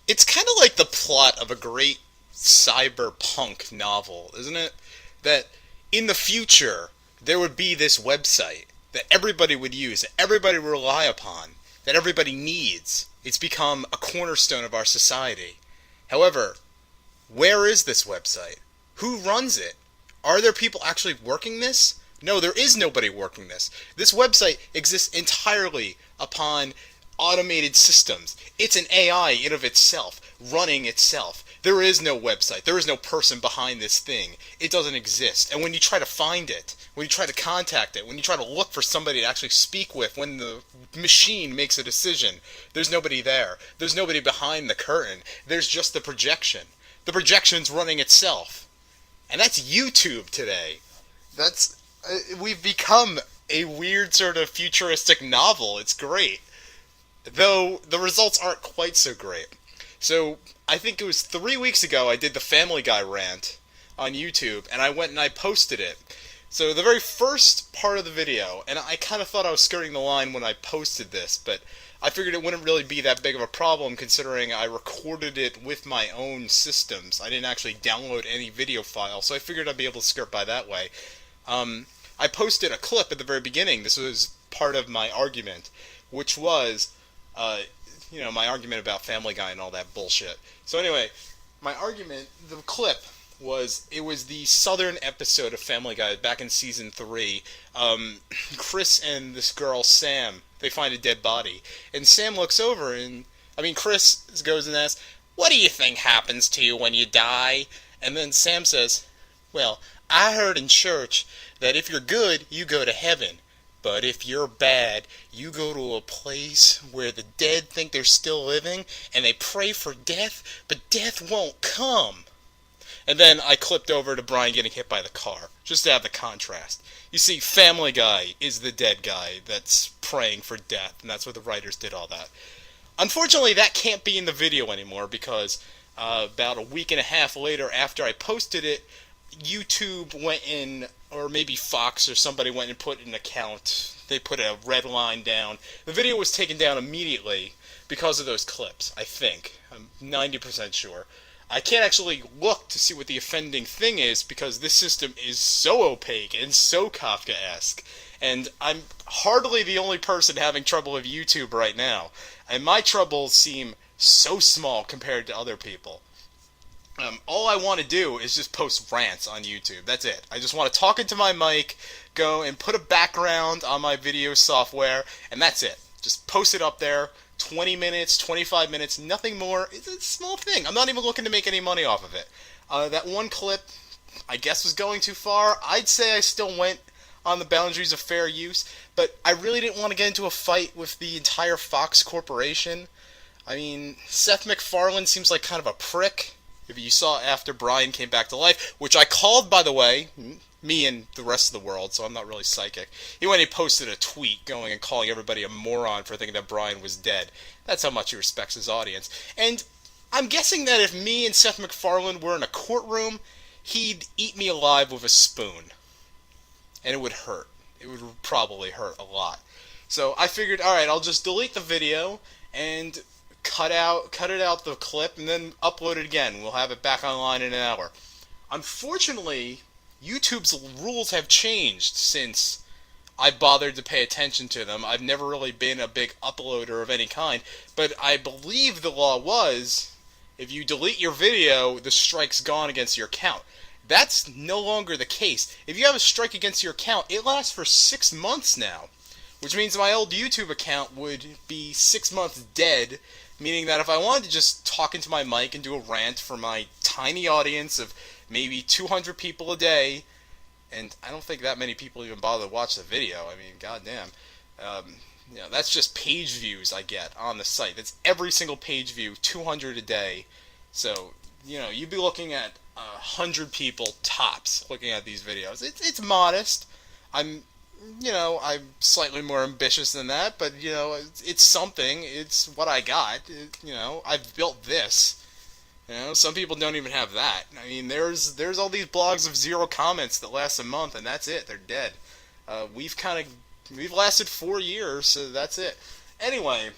It's kind of like the plot of a great cyberpunk novel, isn't it? That in the future, there would be this website that everybody would use, that everybody would rely upon, that everybody needs. It's become a cornerstone of our society. However, where is this website? Who runs it? Are there people actually working this? No, there is nobody working this. This website exists entirely upon automated systems. It's an AI in of itself, running itself. There is no website. There is no person behind this thing. It doesn't exist. And when you try to find it, when you try to contact it, when you try to look for somebody to actually speak with, when the machine makes a decision, there's nobody there. There's nobody behind the curtain. There's just the projection. The projection's running itself. And that's YouTube today. That's we've become a weird sort of futuristic novel. It's great. Though the results aren't quite so great. So I think it was 3 weeks ago I did the Family Guy rant on YouTube, and I went and I posted it. So the very first part of the video, and I kind of thought I was skirting the line when I posted this, but I figured it wouldn't really be that big of a problem considering I recorded it with my own systems. I didn't actually download any video file, so I figured I'd be able to skirt by that way. I posted a clip at the very beginning. This was part of my argument, which was uh, my argument about Family Guy and all that bullshit. So anyway, my argument, the clip it was the southern episode of Family Guy back in season 3. Chris and this girl Sam, they find a dead body, and Sam looks over and Chris goes and asks, "What do you think happens to you when you die?" And then Sam says, "Well, I heard in church that if you're good, you go to heaven. But if you're bad, you go to a place where the dead think they're still living, and they pray for death, but death won't come." And then I clipped over to Brian getting hit by the car, just to have the contrast. You see, Family Guy is the dead guy that's praying for death, and that's what the writers did all that. Unfortunately, that can't be in the video anymore because about a week and a half later after I posted it, YouTube went in, or maybe Fox or somebody went and put an account. They put a red line down. The video was taken down immediately because of those clips, I think. I'm 90% sure. I can't actually look to see what the offending thing is because this system is so opaque and so Kafkaesque. And I'm hardly the only person having trouble with YouTube right now. And my troubles seem so small compared to other people. All I want to do is just post rants on YouTube. That's it. I just want to talk into my mic, go and put a background on my video software, and that's it. Just post it up there. 20 minutes, 25 minutes, nothing more. It's a small thing. I'm not even looking to make any money off of it. That one clip, I guess, was going too far. I'd say I still went on the boundaries of fair use, but I really didn't want to get into a fight with the entire Fox Corporation. Seth MacFarlane seems like kind of a prick. If you saw after Brian came back to life, which I called, by the way, me and the rest of the world, so I'm not really psychic. He went and posted a tweet going and calling everybody a moron for thinking that Brian was dead. That's how much he respects his audience. And I'm guessing that if me and Seth MacFarlane were in a courtroom, he'd eat me alive with a spoon. And it would hurt. It would probably hurt a lot. So I figured, alright, I'll just delete the video and cut it out the clip and then upload it again. We'll have it back online in an hour. Unfortunately, YouTube's rules have changed since I bothered to pay attention to them. I've never really been a big uploader of any kind, but I believe the law was if you delete your video, the strike's gone against your account. That's no longer the case. If you have a strike against your account, it lasts for 6 months now, which means my old YouTube account would be 6 months dead, meaning that if I wanted to just talk into my mic and do a rant for my tiny audience of maybe 200 people a day, and I don't think that many people even bother to watch the video. Goddamn. That's just page views I get on the site. That's every single page view, 200 a day. So, you'd be looking at 100 people tops looking at these videos. It's modest. I'm slightly more ambitious than that, but, it's something. It's what I got. I've built this. Some people don't even have that. There's all these blogs of 0 comments that last a month, and that's it. They're dead. We've lasted 4 years, so that's it. Anyway,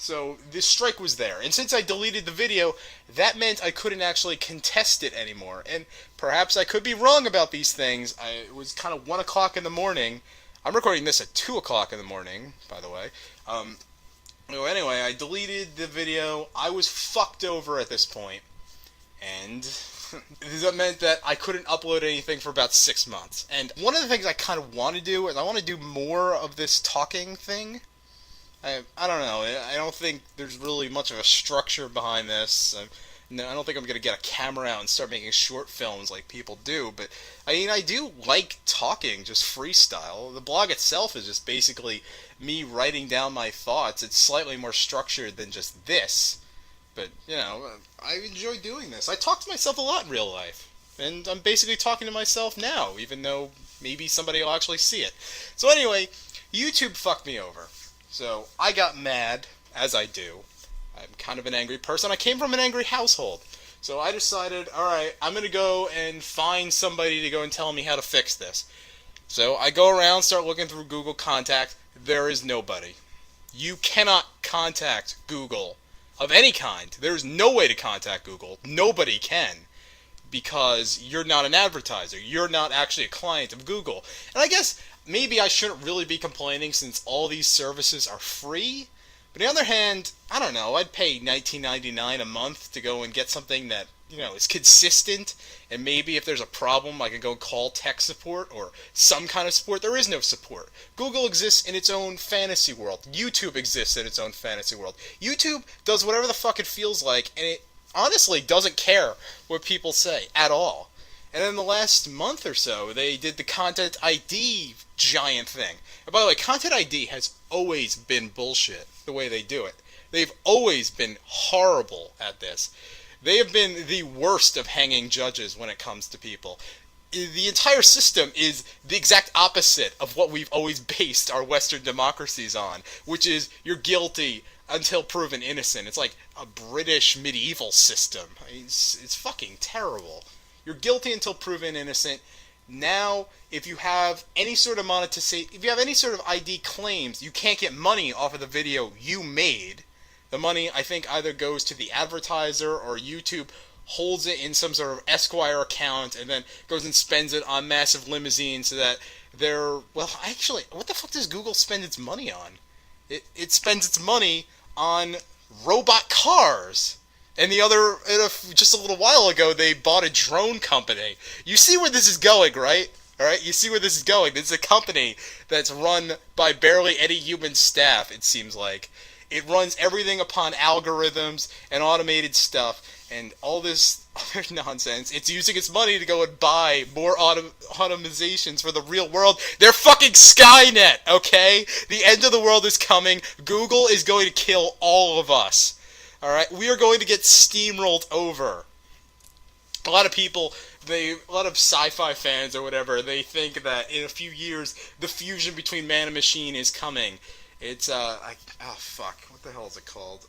So this strike was there, and since I deleted the video, that meant I couldn't actually contest it anymore. And perhaps I could be wrong about these things. It was kind of 1 o'clock in the morning. I'm recording this at 2 o'clock in the morning, by the way. Anyway, I deleted the video. I was fucked over at this point, and that meant that I couldn't upload anything for about 6 months. And one of the things I kind of want to do is I want to do more of this talking thing. I don't know. I don't think there's really much of a structure behind this. No, I don't think I'm going to get a camera out and start making short films like people do. But, I mean, I do like talking, just freestyle. The blog itself is just basically me writing down my thoughts. It's slightly more structured than just this. But, you know, I enjoy doing this. I talk to myself a lot in real life. And I'm basically talking to myself now, even though maybe somebody will actually see it. So anyway, YouTube fucked me over. So I got mad, as I do. I'm kind of an angry person. I came from an angry household. So I decided, alright, I'm going to go and find somebody to go and tell me how to fix this. So I go around, start looking through Google Contact. There is nobody. You cannot contact Google of any kind. There is no way to contact Google. Nobody can. Because you're not an advertiser. You're not actually a client of Google. And I guess maybe I shouldn't really be complaining since all these services are free. But on the other hand, I don't know, I'd pay $19.99 a month to go and get something that, you know, is consistent. And maybe if there's a problem, I can go call tech support or some kind of support. There is no support. Google exists in its own fantasy world. YouTube exists in its own fantasy world. YouTube does whatever the fuck it feels like, and it honestly doesn't care what people say at all. And in the last month or so, they did the Content ID giant thing. And by the way, Content ID has always been bullshit, the way they do it. They've always been horrible at this. They have been the worst of hanging judges when it comes to people. The entire system is the exact opposite of what we've always based our Western democracies on, which is you're guilty until proven innocent. It's like a British medieval system. It's fucking terrible. You're guilty until proven innocent. Now, if you have any sort of monetization, if you have any sort of ID claims, you can't get money off of the video you made. The money, I think, either goes to the advertiser or YouTube holds it in some sort of Esquire account and then goes and spends it on massive limousines so that they're... Well, actually, what the fuck does Google spend its money on? It spends its money on robot cars. And the other, just a little while ago, they bought a drone company. You see where this is going, right? Alright, you see where this is going. This is a company that's run by barely any human staff, it seems like. It runs everything upon algorithms and automated stuff and all this other nonsense. It's using its money to go and buy more automations for the real world. They're fucking Skynet, okay? The end of the world is coming. Google is going to kill all of us. Alright, we are going to get steamrolled over. A lot of people, a lot of sci-fi fans or whatever, they think that in a few years, the fusion between man and machine is coming. It's, oh fuck, what the hell is it called?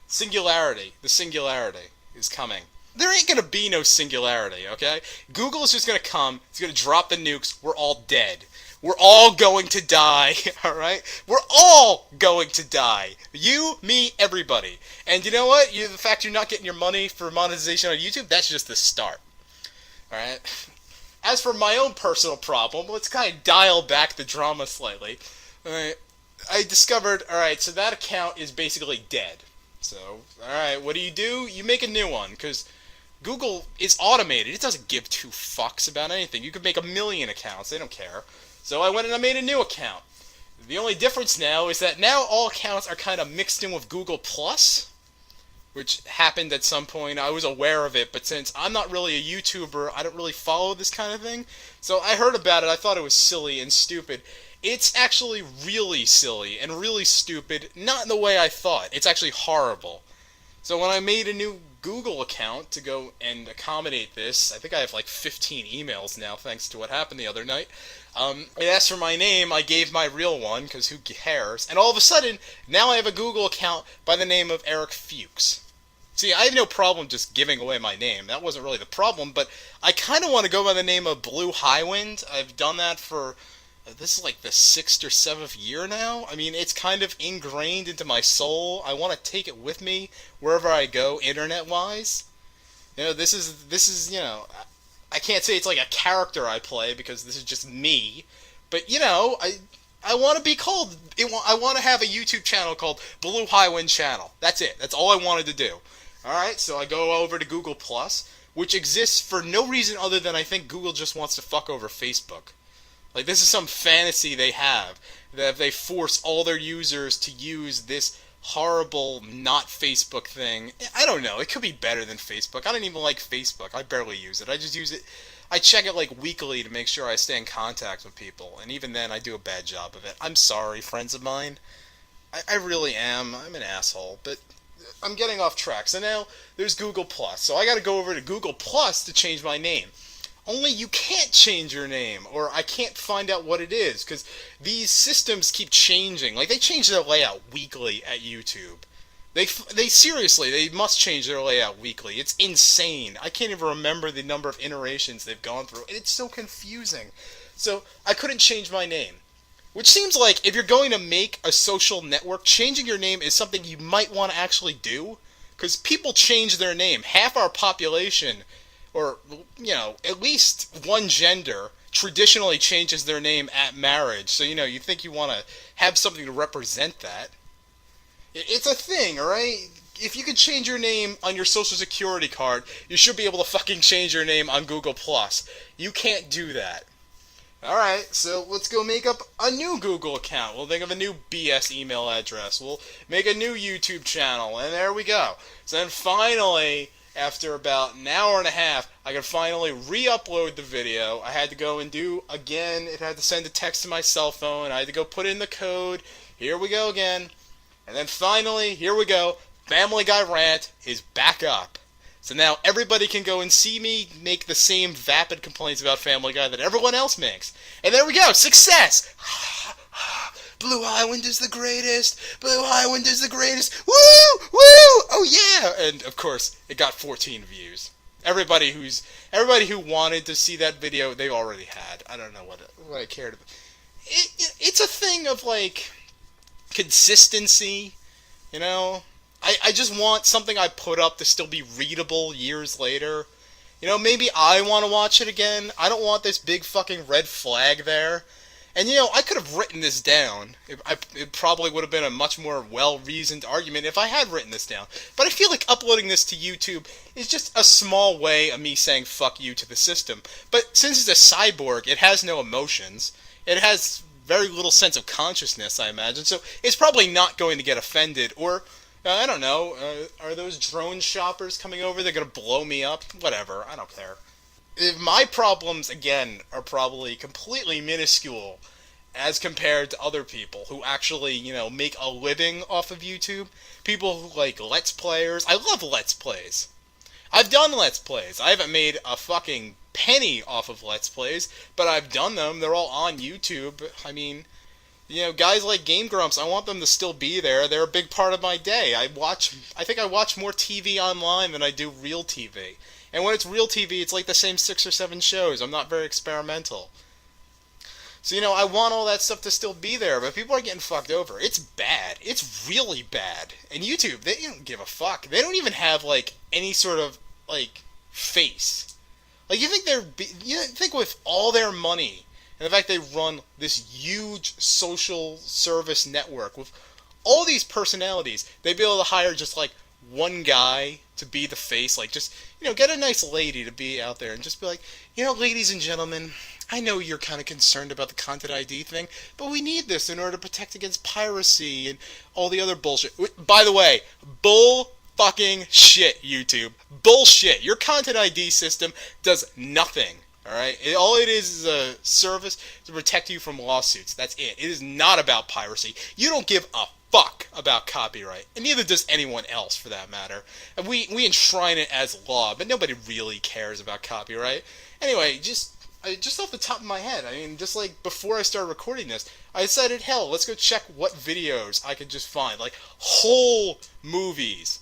Singularity. The singularity is coming. There ain't gonna be no singularity, okay? Google is just gonna come, it's gonna drop the nukes, we're all dead. We're all going to die, alright? We're all going to die. You, me, everybody. And you know what? The fact you're not getting your money for monetization on YouTube, that's just the start. Alright? As for my own personal problem, let's kind of dial back the drama slightly. Alright? I discovered, alright, so that account is basically dead. So, alright, what do? You make a new one, because Google is automated. It doesn't give two fucks about anything. You could make 1 million accounts. They don't care. So I went and I made a new account. The only difference now is that now all accounts are kind of mixed in with Google+, which happened at some point. I was aware of it, but since I'm not really a YouTuber, I don't really follow this kind of thing. So I heard about it. I thought it was silly and stupid. It's actually really silly and really stupid, not in the way I thought. It's actually horrible. So when I made a new Google account to go and accommodate this, I think I have like 15 emails now thanks to what happened the other night. It asked for my name, I gave my real one, because who cares? And all of a sudden, now I have a Google account by the name of Eric Fuchs. See, I have no problem just giving away my name. That wasn't really the problem, but I kind of want to go by the name of Blue Highwind. I've done that for This is like the sixth or seventh year now. I mean, it's kind of ingrained into my soul. I want to take it with me wherever I go, internet-wise. This is I can't say it's like a character I play because this is just me, but I want to be called. I want to have a YouTube channel called Blue Highwind Channel. That's it. That's all I wanted to do. All right, so I go over to Google Plus, which exists for no reason other than I think Google just wants to fuck over Facebook. Like, this is some fantasy they have, that they force all their users to use this horrible not Facebook thing. I don't know. It could be better than Facebook. I don't even like Facebook. I barely use it. I just use it. I check it like weekly to make sure I stay in contact with people, and even then I do a bad job of it. I'm sorry, friends of mine. I really am. I'm an asshole, but I'm getting off track. So now there's Google Plus. So I got to go over to Google Plus to change my name. Only you can't change your name, or I can't find out what it is, because these systems keep changing. Like, they change their layout weekly at YouTube. They seriously, they must change their layout weekly. It's insane. I can't even remember the number of iterations they've gone through. It's so confusing. So, I couldn't change my name. Which seems like, if you're going to make a social network, changing your name is something you might want to actually do. Because people change their name. Half our population, or, at least one gender, traditionally changes their name at marriage. So, you think you want to have something to represent that. It's a thing, alright? If you could change your name on your social security card, you should be able to fucking change your name on Google+. You can't do that. Alright, so let's go make up a new Google account. We'll think of a new BS email address. We'll make a new YouTube channel, and there we go. So then finally, after about an hour and a half, I could finally re-upload the video. I had to go and do, again, it had to send a text to my cell phone. I had to go put in the code. Here we go again. And then finally, here we go, Family Guy Rant is back up. So now everybody can go and see me make the same vapid complaints about Family Guy that everyone else makes. And there we go, success! Blue Highwind is the greatest! Blue Highwind is the greatest! Woo! Woo! Oh yeah! And of course, it got 14 views. Everybody who wanted to see that video, they already had. I don't know what I cared about. It's a thing of, like, consistency, I just want something I put up to still be readable years later. Maybe I want to watch it again. I don't want this big fucking red flag there. And I could have written this down. It probably would have been a much more well-reasoned argument if I had written this down. But I feel like uploading this to YouTube is just a small way of me saying fuck you to the system. But since it's a cyborg, it has no emotions. It has very little sense of consciousness, I imagine, so it's probably not going to get offended, or, I don't know, are those drone shoppers coming over, they're going to blow me up? Whatever, I don't care. My problems, again, are probably completely minuscule as compared to other people who actually, make a living off of YouTube. People who like Let's Players. I love Let's Plays. I've done Let's Plays. I haven't made a fucking penny off of Let's Plays, but I've done them. They're all on YouTube. I mean, guys like Game Grumps, I want them to still be there. They're a big part of my day. I think I watch more TV online than I do real TV. And when it's real TV, it's like the same 6 or 7 shows. I'm not very experimental. So, I want all that stuff to still be there, but people are getting fucked over. It's bad. It's really bad. And YouTube, they don't give a fuck. They don't even have, like, any sort of, like, face. Like, you think with all their money, and the fact they run this huge social service network with all these personalities, they'd be able to hire just, like, one guy to be the face, like, just, get a nice lady to be out there and just be like, ladies and gentlemen, I know you're kind of concerned about the content ID thing, but we need this in order to protect against piracy and all the other bullshit. By the way, bull fucking shit, YouTube. Bullshit. Your content ID system does nothing. Alright? All it is a service to protect you from lawsuits. That's it. It is not about piracy. You don't give a fuck about copyright. And neither does anyone else, for that matter. And we enshrine it as law, but nobody really cares about copyright. Anyway, just off the top of my head, I mean, just like before I started recording this, I decided, hell, let's go check what videos I could just find. Like, whole movies.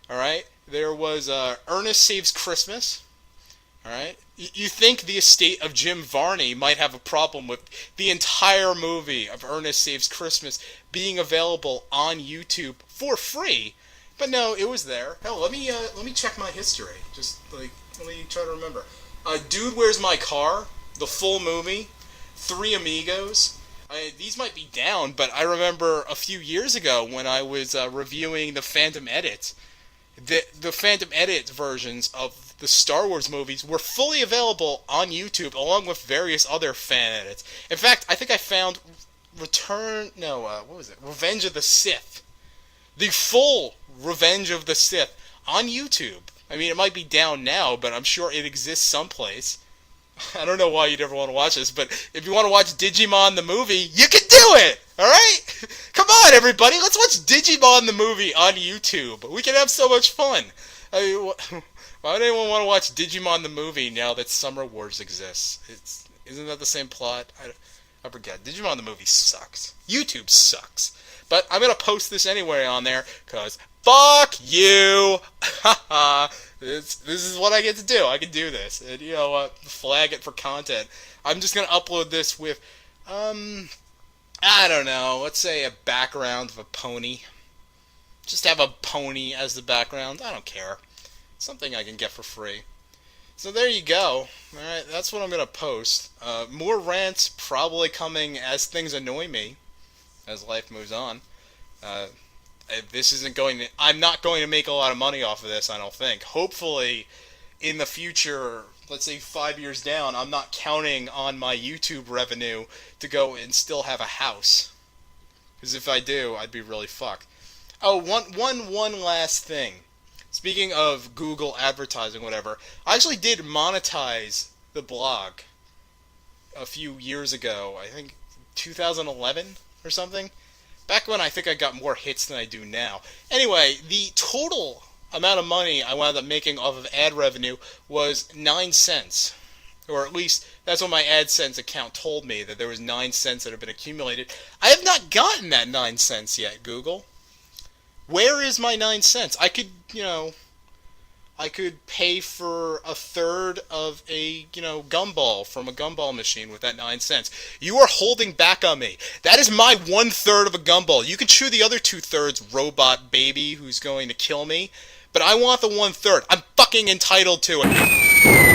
Alright? There was Ernest Saves Christmas. Alright? You think the estate of Jim Varney might have a problem with the entire movie of Ernest Saves Christmas being available on YouTube for free, but no, it was there. Hell, let me check my history. Just like let me try to remember. Dude, Where's My Car? The full movie. Three Amigos. These might be down, but I remember a few years ago when I was reviewing the Phantom Edit. The Phantom Edit versions of the Star Wars movies were fully available on YouTube, along with various other fan edits. In fact, I think I found what was it? Revenge of the Sith. The full Revenge of the Sith on YouTube. I mean, it might be down now, but I'm sure it exists someplace. I don't know why you'd ever want to watch this, but if you want to watch Digimon the movie, you can do it! Alright? Come on, everybody, let's watch Digimon the movie on YouTube. We can have so much fun. I mean, why would anyone want to watch Digimon the movie now that Summer Wars exists? Isn't that the same plot? I forget. Digimon the movie sucks. YouTube sucks. But I'm going to post this anyway on there, because fuck you! Haha. This is what I get to do. I can do this. And you know what? Flag it for content. I'm just going to upload this with, I don't know, let's say a background of a pony. Just have a pony as the background. I don't care. Something I can get for free. So there you go. Alright, that's what I'm going to post. More rants probably coming as things annoy me, as life moves on. I'm not going to make a lot of money off of this, I don't think. Hopefully, in the future, let's say 5 years down, I'm not counting on my YouTube revenue to go and still have a house. Because if I do, I'd be really fucked. Oh, one last thing. Speaking of Google advertising, whatever, I actually did monetize the blog a few years ago. I think 2011 or something. Back when I think I got more hits than I do now. Anyway, the total amount of money I wound up making off of ad revenue was 9 cents. Or at least, that's what my AdSense account told me, that there was 9 cents that had been accumulated. I have not gotten that 9 cents yet, Google. Where is my 9 cents? I could pay for a third of a, gumball from a gumball machine with that 9 cents. You are holding back on me. That is my 1/3 of a gumball. You can chew the other 2/3, robot baby who's going to kill me. But I want the 1/3. I'm fucking entitled to it.